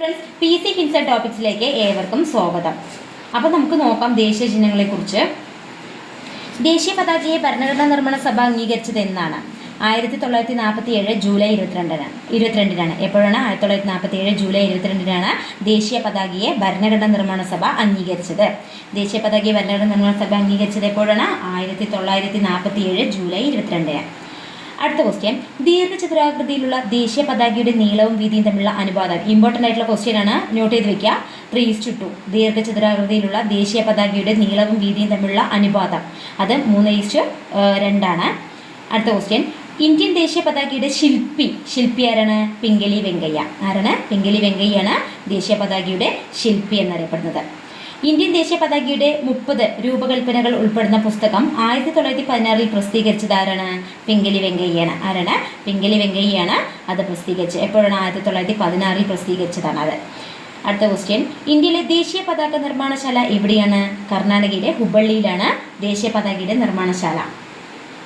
Friends, PC ഹിൻസ ടോപ്പിക്സിലേക്ക് ഏവർക്കും സ്വാഗതം. അപ്പോൾ നമുക്ക് നോക്കാം ദേശീയ ചിഹ്നങ്ങളെക്കുറിച്ച്. ദേശീയ പതാകയെ ഭരണഘടനാ നിർമ്മാണ സഭ അംഗീകരിച്ചത് എന്നാണ്? 1947 ജൂലൈ 22-നാണ്. എപ്പോഴാണ്? 1947 ജൂലൈ 22-നാണ് ദേശീയ പതാകയെ ഭരണഘടനാ നിർമ്മാണ സഭ അംഗീകരിച്ചത്. ദേശീയ പതാകയെ ഭരണഘടനാ നിർമ്മാണ സഭ അംഗീകരിച്ചത് എപ്പോഴാണ്? 1947 ജൂലൈ 22-ന്. അടുത്ത ക്വസ്റ്റ്യൻ, ദീർഘചതുരാകൃതിയിലുള്ള ദേശീയ പതാകയുടെ നീളവും വീതിയും തമ്മിലുള്ള അനുപാതം. ഇമ്പോർട്ടൻ്റ് ആയിട്ടുള്ള ക്വസ്റ്റ്യൻ ആണ്, നോട്ട് ചെയ്ത് വെക്കുക. 3:2. ദീർഘചതുരാകൃതിയിലുള്ള ദേശീയ പതാകയുടെ നീളവും വീതിയും തമ്മിലുള്ള അനുപാതം അത് 3:2 ആണ്. അടുത്ത ക്വസ്റ്റ്യൻ, ഇന്ത്യൻ ദേശീയ പതാകയുടെ ശില്പി ആരാണ്? പിംഗലി വെങ്കയ്യ. ആരാണ്? പിംഗലി വെങ്കയ്യാണ് ദേശീയ പതാകയുടെ ശില്പി എന്നറിയപ്പെടുന്നത്. ഇന്ത്യൻ ദേശീയ പതാകയുടെ 30 രൂപകൽപ്പനകൾ ഉൾപ്പെടുന്ന പുസ്തകം 1916 പ്രസിദ്ധീകരിച്ചത് ആരാണ്? പിംഗലി വെങ്കയ്യാണ്. ആരാണ്? പിംഗലി വെങ്കയ്യാണ് അത് പ്രസിദ്ധീകരിച്ചത്. എപ്പോഴാണ്? 1916 പ്രസിദ്ധീകരിച്ചതാണ് അത്. അടുത്ത ക്വസ്റ്റ്യൻ, ഇന്ത്യയിലെ ദേശീയ പതാക നിർമ്മാണശാല എവിടെയാണ്? കർണാടകയിലെ ഹുബള്ളിയിലാണ് ദേശീയ പതാകയുടെ നിർമ്മാണശാല.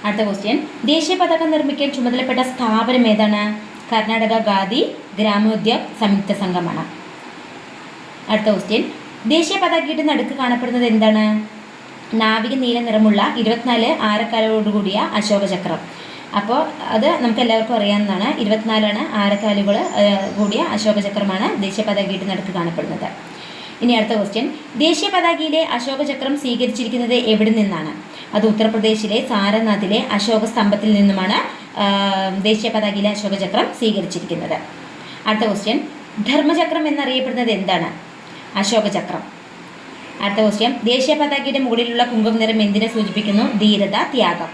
അടുത്ത ക്വസ്റ്റ്യൻ, ദേശീയ പതാക നിർമ്മിക്കാൻ ചുമതലപ്പെട്ട സ്ഥാപനം ഏതാണ്? കർണാടക ഖാദി ഗ്രാമോദ്योग സംയുക്ത സംഘമാണ്. അടുത്ത ക്വസ്റ്റ്യൻ, ദേശീയ പതാകയുടെ നടുക്ക് കാണപ്പെടുന്നത് എന്താണ്? നാവിക നീല നിറമുള്ള 24 ആരക്കാലുകളോടുകൂടിയ അശോക ചക്രം. അപ്പോൾ അത് നമുക്ക് എല്ലാവർക്കും അറിയാവുന്നതാണ്. 24 ആരക്കാലുകൾ കൂടിയ അശോക ചക്രമാണ് ദേശീയ പതാകയുടെ നടുക്ക് കാണപ്പെടുന്നത്. ഇനി അടുത്ത ക്വസ്റ്റ്യൻ, ദേശീയ പതാകയിലെ അശോക ചക്രം സ്വീകരിച്ചിരിക്കുന്നത് എവിടെ നിന്നാണ്? അത് ഉത്തർപ്രദേശിലെ സാരനാഥിലെ അശോക സ്തംഭത്തിൽ നിന്നുമാണ് ദേശീയ പതാകയിലെ അശോക ചക്രം സ്വീകരിച്ചിരിക്കുന്നത്. അടുത്ത ക്വസ്റ്റ്യൻ, ധർമ്മചക്രം എന്നറിയപ്പെടുന്നത് എന്താണ്? അശോക ചക്രം. അടുത്ത ക്വസ്റ്റ്യൻ, ദേശീയ പതാകയുടെ മുകളിലുള്ള കുങ്കുമ നിറം എന്തിനെ സൂചിപ്പിക്കുന്നു? ധീരത, ത്യാഗം.